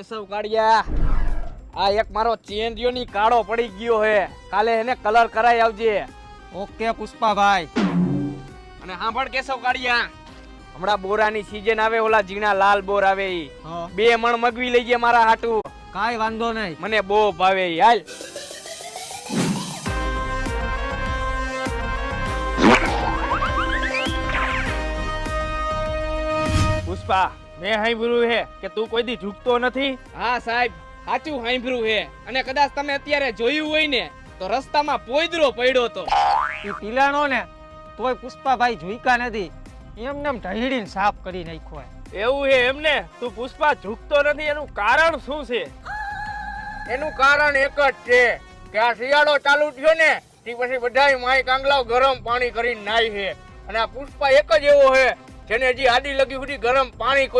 કેશવ કાળિયા, આ એક મારો ચેન્ડિયો ની કાળો પડી ગયો હે, કાલે એને કલર કરાઈ આવજે. ઓકે પુષ્પાભાઈ. અને સાંભળ કેશવ કાળિયા, હમણાં બોરાની સીઝન આવે, ઓલા ઝીણા લાલ બોર આવે ઈ 2 મણ મગવી લઈ ગયા મારા હાટુ. કાઈ વાંધો નહીં, મને બહુ ભાવે ઈ. હાલ પુષ્પા, મેં સાંભળ્યું હે કે તું કોઈ દી ઝૂકતો નથી. હા સાહેબ, સાચું સાંભળ્યું હે. અને કદાચ તમે અત્યારે જોયું હોય ને તો રસ્તામાં પોયદરો પડ્યો તો. ઈ પીલાણો ને તોય પુષ્પાભાઈ ઝૂકા નથી, એમને એમ ઢહીડીને સાફ કરી નાખ્યો. એવું હે એમને? તું પુષ્પા ઝૂકતો નથી, એનું કારણ શું છે? એનું કારણ એક જ છે કે આ શિયાળો ચાલુ થયો ને તે પછી બધાય માય કાંગલાવ ગરમ પાણી કરીને નાય છે. અને આ પુષ્પા એક જ એવો છે જેને હજી આદી લગી સુધી ગરમ પાણી